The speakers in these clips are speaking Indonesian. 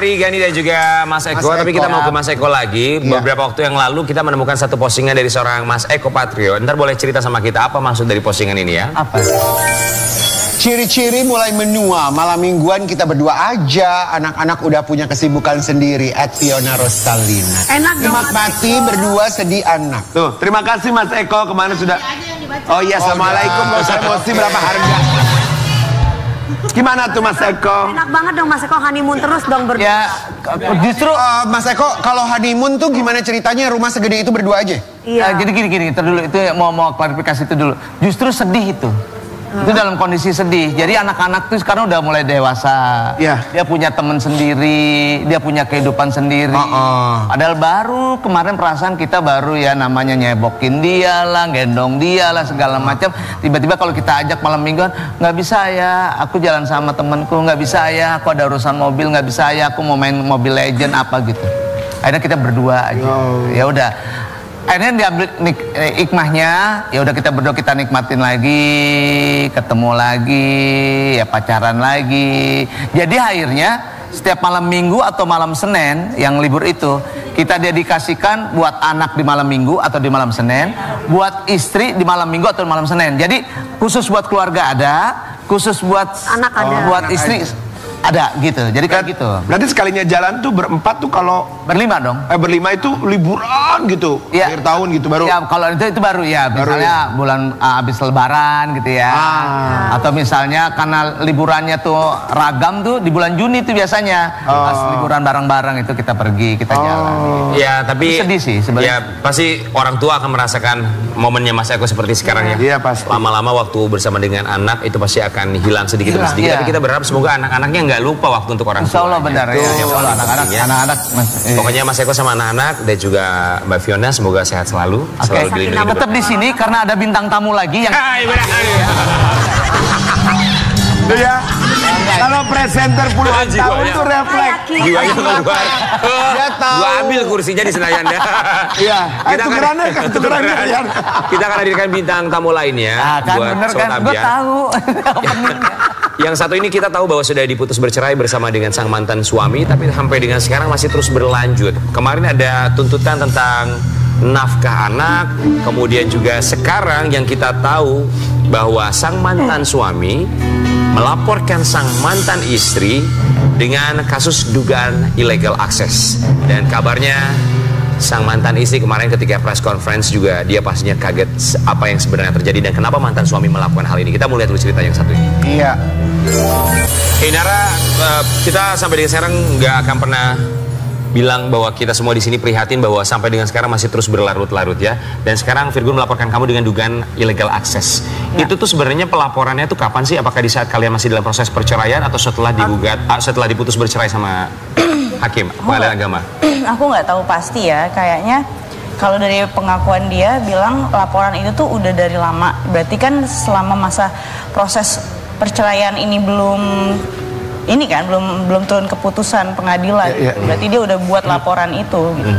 dari Gani dan juga Mas Eko, tapi kita mau ke Mas Eko lagi. Beberapa waktu yang lalu kita menemukan satu postingan dari seorang Mas Eko Patrio. Ntar boleh cerita sama kita apa maksud dari postingan ini ya? Apa? Ciri-ciri mulai menua, malam mingguan kita berdua aja, anak-anak udah punya kesibukan sendiri. @Fiona Rostalina. Enak dong. Nikmati berdua sedih anak. Tuh, terima kasih Mas Eko kemana sudah. Oh iya, assalamualaikum. Gak usah emosi, berapa harga? Gimana tuh Mas Eko? Enak banget dong Mas Eko, honeymoon terus dong berdua. Ya, justru Mas Eko, kalau honeymoon tuh gimana ceritanya rumah segede itu berdua aja? Iya. jadi gini, dulu itu mau klarifikasi itu dulu. Justru sedih itu. Itu dalam kondisi sedih. Jadi anak-anak tuh sekarang udah mulai dewasa. Iya. Dia punya teman sendiri, dia punya kehidupan sendiri. Padahal baru kemarin perasaan kita baru ya namanya nyebokin dia lah, gendong dia lah segala macam. Tiba-tiba kalau kita ajak malam mingguan, nggak bisa ya, aku jalan sama temenku, nggak bisa ya, aku ada urusan mobil, nggak bisa ya, aku mau main Mobile Legend apa gitu. Akhirnya kita berdua aja. Ya udah. Akhirnya diambil hikmahnya, ya udah kita berdua kita nikmatin lagi, ketemu lagi, ya pacaran lagi. Jadi akhirnya setiap malam minggu atau malam Senin yang libur itu kita dedikasikan buat anak di malam minggu atau di malam Senin, buat istri di malam minggu atau di malam Senin. Jadi khusus buat keluarga ada, khusus buat anak ada, buat istri ada gitu. Jadi kayak gitu. Berarti sekalinya jalan tuh berempat tuh kalau berlima dong. Berlima itu liburan gitu. Ya. Akhir tahun gitu baru. Ya kalau itu baru ya. Misalnya bulan habis lebaran gitu ya. Atau misalnya karena liburannya tuh ragam tuh di bulan Juni tuh biasanya. Pas liburan bareng-bareng itu kita pergi, kita jalan. Ya tapi sedih sih sebenarnya. Ya pasti orang tua akan merasakan momennya Mas Eko seperti sekarang ya. Iya pasti. Lama-lama waktu bersama dengan anak itu pasti akan hilang sedikit demi sedikit. Tapi kita berharap semoga anak-anaknya nggak lupa waktu untuk orang tua. Insya Allah benar ya. Anak-anak. Pokoknya Mas Eko sama anak-anak dan juga Mbak Fiona semoga sehat selalu. Selalu dilindungi. Tetap di sini karena ada bintang tamu lagi yang. Tuh ya. Kalau presenter puluhan tahun tuh refleks. Jiwanya keluar. Dia tahu. Gua ambil kursinya di Senayan dah. Iya. Tukerannya. Kita akan hadirkan bintang tamu lainnya. Kan buat bener Sobat kan, gue Ambiar. tahu. Yang satu ini kita tahu bahwa sudah diputus bercerai bersama dengan sang mantan suami, tapi sampai dengan sekarang masih terus berlanjut. Kemarin ada tuntutan tentang nafkah anak, kemudian juga sekarang yang kita tahu bahwa sang mantan suami melaporkan sang mantan istri dengan kasus dugaan illegal access. Dan kabarnya sang mantan istri kemarin ketika press conference juga dia pastinya kaget apa yang sebenarnya terjadi dan kenapa mantan suami melakukan hal ini. Kita mau lihat dulu cerita yang satu ini. Iya. Nara, kita sampai dengan sekarang nggak akan pernah bilang bahwa kita semua di sini prihatin bahwa sampai dengan sekarang masih terus berlarut-larut ya. Dan sekarang Virgun melaporkan kamu dengan dugaan illegal access. Ya. Itu tuh sebenarnya pelaporannya tuh kapan sih? Apakah di saat kalian masih dalam proses perceraian atau setelah digugat, setelah diputus bercerai sama hakim pengadilan agama? Aku nggak tahu pasti ya. Kayaknya kalau dari pengakuan dia bilang laporan itu tuh udah dari lama. Berarti kan selama masa proses perceraian ini belum turun keputusan pengadilan. Berarti dia udah buat laporan itu gitu.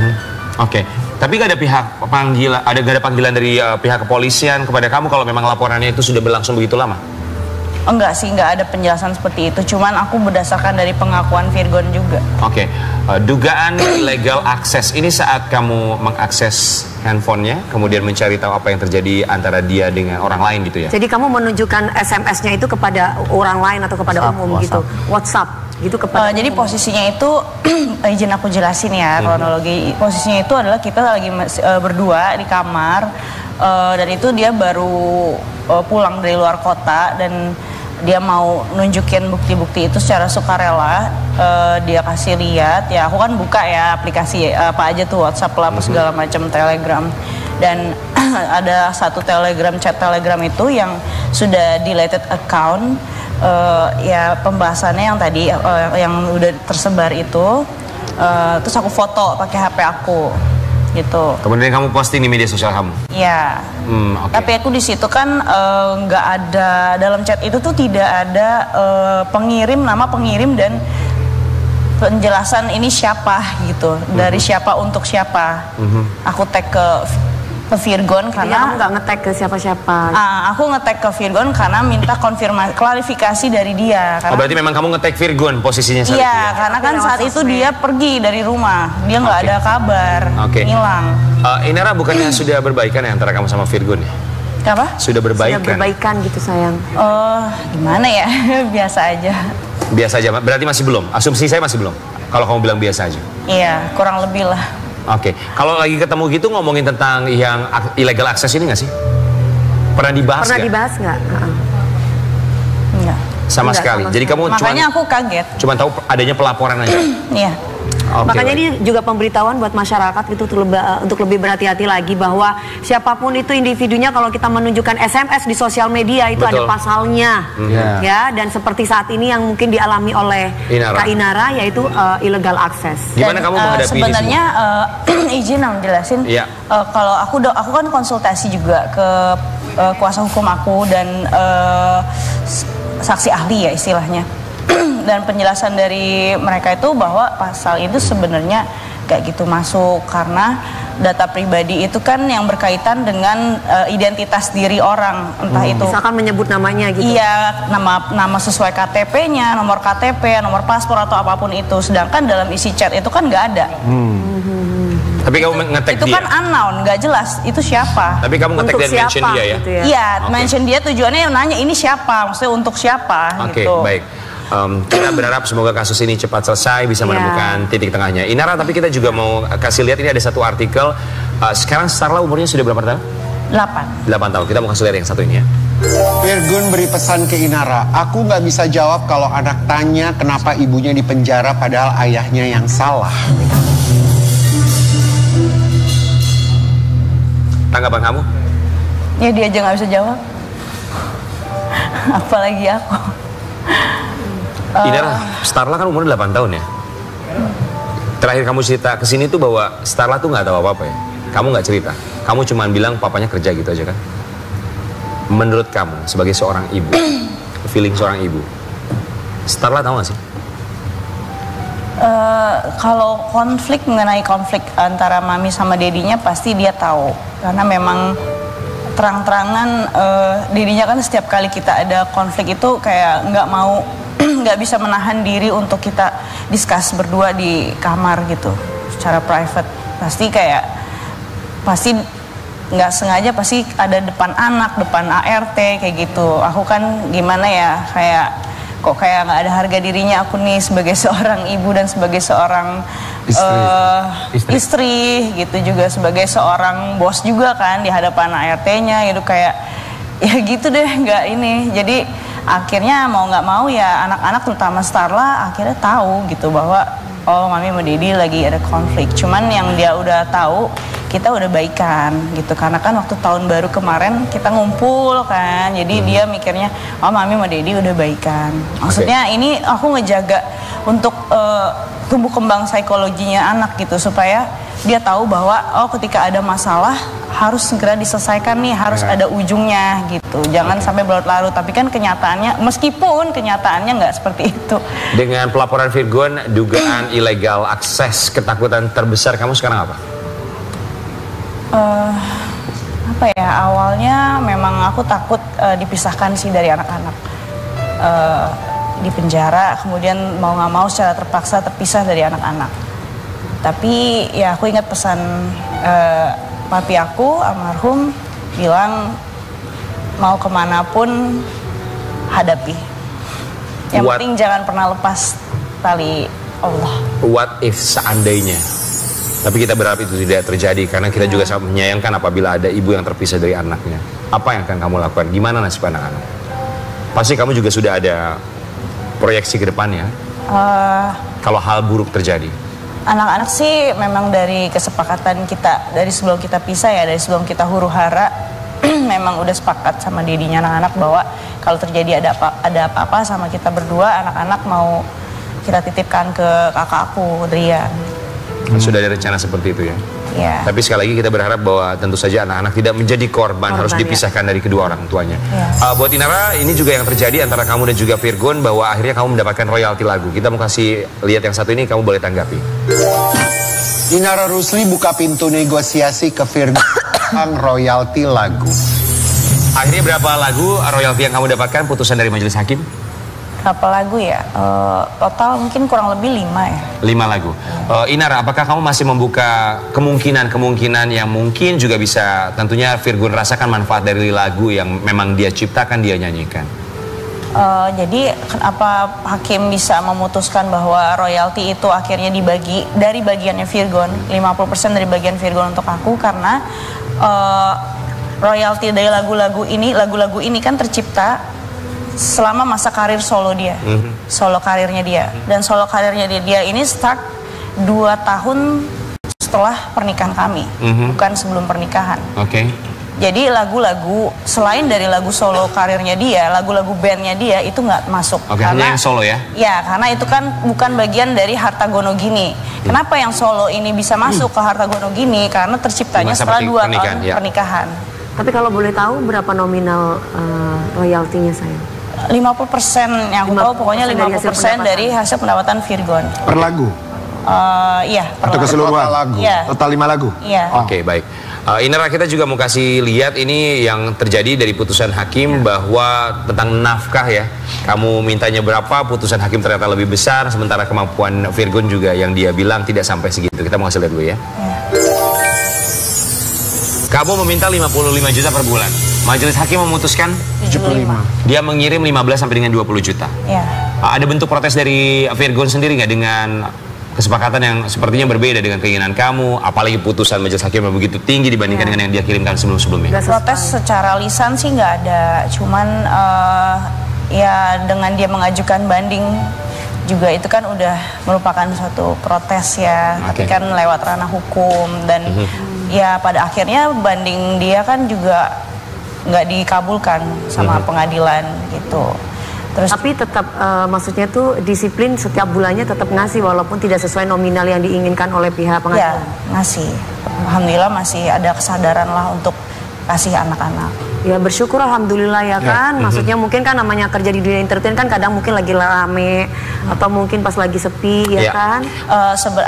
Oke. Tapi gak ada panggilan dari pihak kepolisian kepada kamu kalau memang laporannya itu sudah berlangsung begitu lama? Enggak sih, enggak ada penjelasan seperti itu. Cuman aku berdasarkan dari pengakuan Virgon juga. Oke. Dugaan illegal access ini saat kamu mengakses handphonenya, kemudian mencari tahu apa yang terjadi antara dia dengan orang lain gitu ya? Jadi kamu menunjukkan SMS-nya itu kepada orang lain atau kepada umum gitu? WhatsApp gitu kepada jadi posisinya itu, izin aku jelasin ya kronologi. Posisinya itu adalah kita lagi berdua di kamar, dan itu dia baru pulang dari luar kota dan dia mau nunjukin bukti-bukti itu secara sukarela. Dia kasih lihat ya, aku kan buka ya aplikasi apa aja tuh, WhatsApp lah, segala macam, Telegram, dan ada satu chat Telegram itu yang sudah deleted account. Ya pembahasannya yang tadi yang udah tersebar itu, terus aku foto pakai HP aku gitu. Kemudian kamu posting di media sosial kamu? Iya. Okay. Tapi aku di situ kan nggak ada, dalam chat itu tuh tidak ada nama pengirim dan penjelasan ini siapa gitu, dari siapa untuk siapa. Aku tag ke ke Virgon Jadi karena kamu nggak nge-tag ke siapa-siapa. aku nge-tag ke Virgon karena minta klarifikasi dari dia. Oh, berarti memang kamu nge-tag Virgon posisinya saat itu Iya, ya? karena kan saat itu dia pergi dari rumah, dia nggak ada kabar, hilang. Inara bukannya sudah berbaikan ya antara kamu sama Virgon ya? Apa? Sudah berbaikan. Sudah berbaikan gitu sayang. Gimana ya? Biasa aja. Biasa aja, berarti masih belum? Asumsi saya masih belum? Kalau kamu bilang biasa aja? Iya, kurang lebih lah. Oke, kalau lagi ketemu gitu ngomongin tentang yang illegal access ini nggak sih? Pernah dibahas Pernah nggak? dibahas nggak? Enggak. Sama Enggak, sekali. sama Jadi kamu Makanya aku kaget. cuma tahu adanya pelaporan aja. Iya. Oke, Makanya baik. ini juga pemberitahuan buat masyarakat gitu untuk lebih berhati-hati lagi bahwa siapapun itu individunya kalau kita menunjukkan SMS di sosial media itu Betul. ada pasalnya, ya. Dan seperti saat ini yang mungkin dialami oleh Kak Inara yaitu illegal access. Gimana kamu menghadapi ini sebenarnya izin aku jelasin. Iya. Kalau aku kan konsultasi juga ke kuasa hukum aku dan saksi ahli ya istilahnya. Dan penjelasan dari mereka itu bahwa pasal itu sebenarnya gak gitu masuk karena data pribadi itu kan yang berkaitan dengan identitas diri orang, entah itu Misalkan menyebut namanya gitu. iya, nama sesuai KTP-nya, nomor KTP, nomor paspor atau apapun itu. Sedangkan dalam isi chat itu kan nggak ada. Tapi kamu nge-tag Itu dia? kan unknown, nggak jelas itu siapa. Tapi kamu nge-tag Untuk dan mention siapa, dia ya? gitu ya? Iya, Oke. mention dia tujuannya nanya ini siapa, maksudnya untuk siapa Oke, gitu. baik. Kita berharap semoga kasus ini cepat selesai, bisa Iya. menemukan titik tengahnya. Inara, tapi kita juga mau kasih lihat ini ada satu artikel. Sekarang Starla umurnya sudah berapa tahun? 8. 8 tahun. Kita mau kasih lihat yang satu ini ya. Virgon beri pesan ke Inara, aku nggak bisa jawab kalau anak tanya kenapa ibunya di penjara padahal ayahnya yang salah. Tanggapan kamu? Ya dia aja nggak bisa jawab. Apalagi aku. Inara, Starla kan umurnya 8 tahun ya? Terakhir kamu cerita ke sini tuh bahwa Starla tuh nggak tahu apa-apa ya? Kamu nggak cerita. Kamu cuma bilang papanya kerja gitu aja kan? Menurut kamu sebagai seorang ibu, feeling seorang ibu, Starla tahu nggak sih? Kalau mengenai konflik antara mami sama dedinya pasti dia tahu karena memang terang-terangan dedinya kan setiap kali kita ada konflik itu kayak nggak mau nggak bisa menahan diri untuk kita discuss berdua di kamar gitu secara private, pasti nggak sengaja pasti ada depan anak, depan ART kayak gitu. Aku kan gimana ya, kok kayak nggak ada harga dirinya aku nih sebagai seorang ibu dan sebagai seorang istri gitu, juga sebagai seorang bos juga kan di hadapan ART-nya gitu, kayak ya gitu deh, nggak ini. Jadi akhirnya mau nggak mau ya anak-anak terutama Starla akhirnya tahu gitu bahwa oh mami sama Dedi lagi ada konflik. Cuman yang dia udah tahu kita udah baikan gitu, karena kan waktu tahun baru kemarin kita ngumpul kan, jadi dia mikirnya oh mami sama Dedi udah baikan. Maksudnya ini aku ngejaga untuk tumbuh kembang psikologinya anak gitu, supaya dia tahu bahwa oh ketika ada masalah harus segera diselesaikan nih, harus ada ujungnya gitu, jangan sampai berlarut-larut. Tapi kan kenyataannya, meskipun kenyataannya nggak seperti itu. Dengan pelaporan Virgon, dugaan ilegal akses, ketakutan terbesar kamu sekarang apa? Apa ya, awalnya memang aku takut dipisahkan sih dari anak-anak, di penjara, kemudian mau nggak mau secara terpaksa terpisah dari anak-anak. Tapi ya aku ingat pesan papi aku almarhum bilang mau kemanapun hadapi, yang penting jangan pernah lepas tali Allah. What if seandainya? Tapi kita berharap itu tidak terjadi, karena kita juga sangat menyayangkan apabila ada ibu yang terpisah dari anaknya. Apa yang akan kamu lakukan? Gimana nasib anak-anak? Pasti kamu juga sudah ada proyeksi ke depannya. Kalau hal buruk terjadi. Anak-anak sih memang dari kesepakatan kita, dari sebelum kita pisah ya, dari sebelum kita huru hara, memang udah sepakat sama dedinya anak-anak bahwa kalau terjadi ada apa-apa sama kita berdua, anak-anak mau kita titipkan ke kakak aku, Drian. Sudah ada rencana seperti itu ya? Ya. Tapi sekali lagi kita berharap bahwa tentu saja anak-anak tidak menjadi korban harus dipisahkan dari kedua orang tuanya. Buat Inara, ini juga yang terjadi antara kamu dan juga Virgon, bahwa akhirnya kamu mendapatkan royalti lagu. Kita mau kasih lihat yang satu ini, kamu boleh tanggapi. Inara Rusli buka pintu negosiasi ke Virgon. tentang royalti lagu. Akhirnya berapa lagu royalti yang kamu dapatkan putusan dari majelis hakim? Berapa lagu ya? Total mungkin kurang lebih 5 ya. 5 lagu. Inara, apakah kamu masih membuka kemungkinan-kemungkinan yang mungkin juga bisa tentunya Virgon rasakan manfaat dari lagu yang memang dia ciptakan, dia nyanyikan? Jadi kenapa hakim bisa memutuskan bahwa royalti itu akhirnya dibagi dari bagiannya Virgon, 50% dari bagian Virgon untuk aku, karena royalti dari lagu-lagu ini kan tercipta selama masa karir solo dia, solo karirnya dia, dan solo karirnya dia ini start 2 tahun setelah pernikahan kami, bukan sebelum pernikahan. Oke. Jadi lagu-lagu selain dari lagu solo karirnya dia, lagu-lagu bandnya dia itu nggak masuk. Oke, hanya yang solo ya? Ya, karena itu kan bukan bagian dari Harta Gono Gini. Kenapa yang solo ini bisa masuk ke Harta Gono Gini? Karena terciptanya setelah 2 tahun pernikahan. Tapi kalau boleh tahu berapa nominal royaltinya saya? 50% yang aku tahu, pokoknya 50% dari hasil pendapatan Virgon. Per lagu? Iya, per atau lagu. keseluruhan? Lagu. Iya. Total 5 lagu? Iya. Oke, baik. Inara, kita juga mau kasih lihat ini yang terjadi dari putusan hakim bahwa tentang nafkah ya. Kamu mintanya berapa, putusan hakim ternyata lebih besar, sementara kemampuan Virgon juga yang dia bilang tidak sampai segitu. Kita mau kasih lihat dulu ya. Kamu meminta 55 juta per bulan. Majelis hakim memutuskan 75. Dia mengirim 15 sampai dengan 20 juta. Iya. Ada bentuk protes dari Virgon sendiri nggak dengan kesepakatan yang sepertinya berbeda dengan keinginan kamu, apalagi putusan majelis hakim yang begitu tinggi dibandingkan dengan yang dia kirimkan sebelum-sebelumnya? Protes secara lisan sih nggak ada, cuman ya dengan dia mengajukan banding juga itu kan udah merupakan suatu protes ya, tapi kan lewat ranah hukum dan ya pada akhirnya banding dia kan juga nggak dikabulkan sama pengadilan gitu. Terus, tapi tetap maksudnya tuh disiplin setiap bulannya tetap ngasih walaupun tidak sesuai nominal yang diinginkan oleh pihak pengadilan. Ya, ngasih. Alhamdulillah masih ada kesadaran lah untuk kasih anak-anak. Ya bersyukur alhamdulillah ya kan. Maksudnya mungkin kan namanya kerja di dunia entertain kan kadang mungkin lagi rame atau mungkin pas lagi sepi ya kan.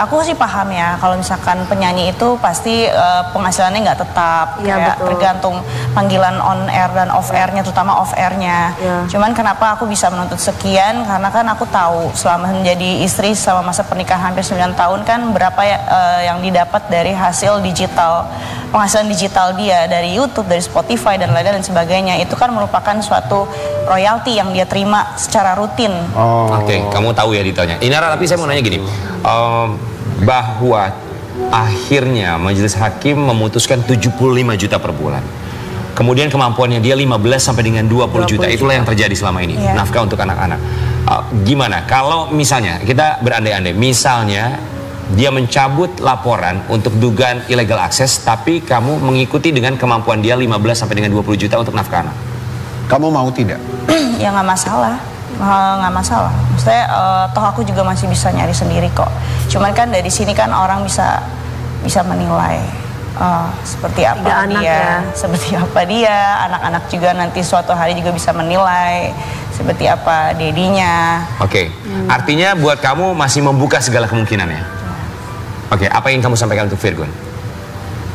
Aku sih paham ya kalau misalkan penyanyi itu pasti penghasilannya nggak tetap, kayak tergantung panggilan on air dan off airnya, terutama off airnya. Cuman kenapa aku bisa menuntut sekian, karena kan aku tahu selama menjadi istri selama masa pernikahan hampir 9 tahun kan berapa ya, yang didapat dari hasil digital, penghasilan digital dia dari YouTube, dari Spotify dan lain-lain dan sebagainya. Itu kan merupakan suatu royalti yang dia terima secara rutin. Oke, kamu tahu ya detailnya. Inara, tapi saya mau nanya gini, bahwa akhirnya majelis hakim memutuskan 75 juta per bulan. Kemudian kemampuannya dia 15 sampai dengan 20 juta. Itulah yang terjadi selama ini, nafkah untuk anak-anak. Gimana kalau misalnya kita berandai-andai, misalnya dia mencabut laporan untuk dugaan illegal access, tapi kamu mengikuti dengan kemampuan dia 15 sampai dengan 20 juta untuk nafkah anak. Kamu mau tidak? Ya nggak masalah, nggak masalah. Maksudnya toh aku juga masih bisa nyari sendiri kok. Cuman kan dari sini kan orang bisa menilai seperti apa dia, seperti apa dia. Anak-anak juga nanti suatu hari juga bisa menilai seperti apa dedinya. Oke, artinya buat kamu masih membuka segala kemungkinan ya? Oke, apa yang kamu sampaikan untuk Virgon?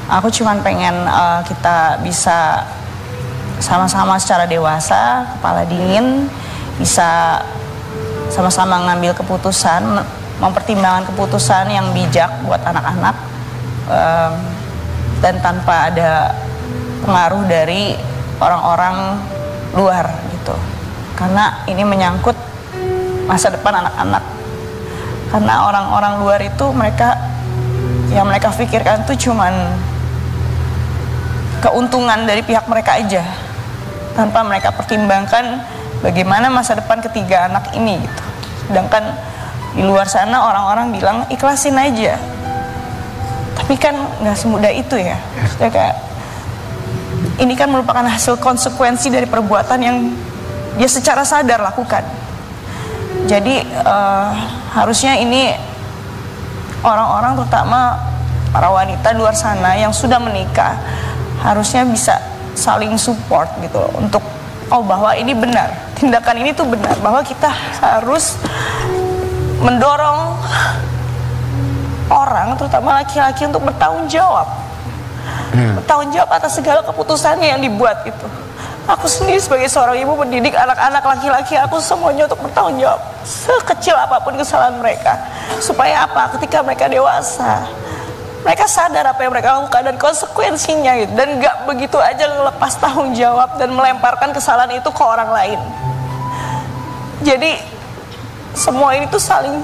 Aku cuman pengen kita bisa sama-sama secara dewasa, kepala dingin, bisa sama-sama ngambil keputusan, mempertimbangkan keputusan yang bijak buat anak-anak, dan tanpa ada pengaruh dari orang-orang luar gitu. Karena ini menyangkut masa depan anak-anak. Karena orang-orang luar itu yang mereka pikirkan tuh cuman keuntungan dari pihak mereka aja, tanpa mereka pertimbangkan bagaimana masa depan ketiga anak ini gitu. Sedangkan di luar sana orang-orang bilang ikhlasin aja, tapi kan nggak semudah itu ya. Maksudnya kayak ini kan merupakan hasil konsekuensi dari perbuatan yang dia secara sadar lakukan. Jadi harusnya ini orang-orang, terutama para wanita di luar sana yang sudah menikah, harusnya bisa saling support gitu loh, untuk bahwa ini benar, tindakan ini tuh benar, bahwa kita harus mendorong orang, terutama laki-laki, untuk bertanggung jawab bertanggung jawab atas segala keputusannya yang dibuat itu. Aku sendiri sebagai seorang ibu mendidik anak-anak laki-laki aku semuanya untuk bertanggung jawab sekecil apapun kesalahan mereka. Supaya apa? Ketika mereka dewasa, mereka sadar apa yang mereka lakukan dan konsekuensinya gitu. Dan gak begitu aja ngelepas tanggung jawab dan melemparkan kesalahan itu ke orang lain. Jadi semua ini tuh saling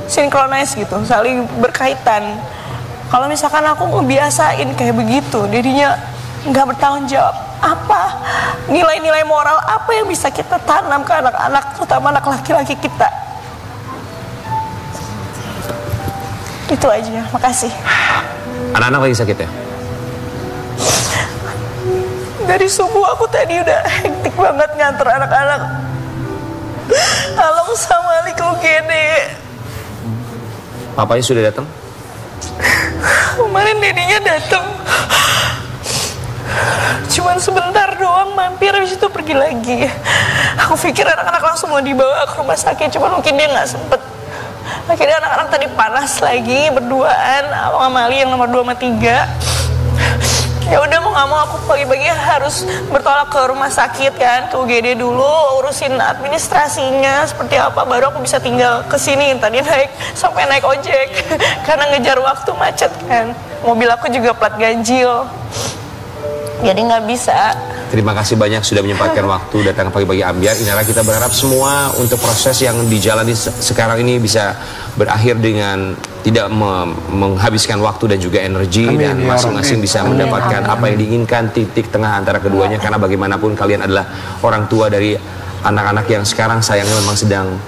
sinkronis gitu, saling berkaitan. Kalau misalkan aku ngebiasain kayak begitu, jadinya nggak bertanggung jawab, apa nilai-nilai moral apa yang bisa kita tanam ke anak-anak, terutama anak laki-laki kita. Itu aja, makasih. Anak-anak lagi sakit ya? Dari subuh aku tadi udah hektik banget nganter anak-anak. Halo, assalamualaikum Gede. Papanya sudah datang? Kemarin dedinya datang. Cuman sebentar doang mampir, habis itu pergi lagi. Aku pikir anak-anak langsung mau dibawa ke rumah sakit, cuman mungkin dia nggak sempet. Akhirnya anak-anak tadi panas lagi berduaan, Abang Amali yang nomor 2 sama 3. Ya udah mau nggak mau aku pagi-pagi harus bertolak ke rumah sakit kan, ke UGD dulu, urusin administrasinya seperti apa, baru aku bisa tinggal ke sini. Tadi sampai naik ojek karena ngejar waktu macet kan. Mobil aku juga plat ganjil. Jadi nggak bisa. Terima kasih banyak sudah menyempatkan waktu datang pagi-pagi Ambiar. Inilah kita berharap semua untuk proses yang dijalani sekarang ini bisa berakhir dengan tidak menghabiskan waktu dan juga energi. Amin, dan masing-masing bisa mendapatkan apa yang diinginkan, titik tengah antara keduanya. Karena bagaimanapun kalian adalah orang tua dari anak-anak yang sekarang sayangnya memang sedang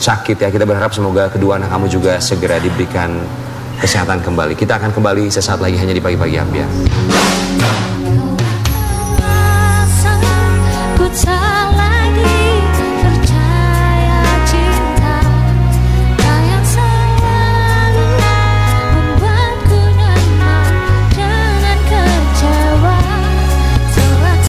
sakit ya. Kita berharap semoga kedua anak kamu juga segera diberikan kesehatan kembali. Kita akan kembali sesaat lagi hanya di Pagi-Pagi Ambiar.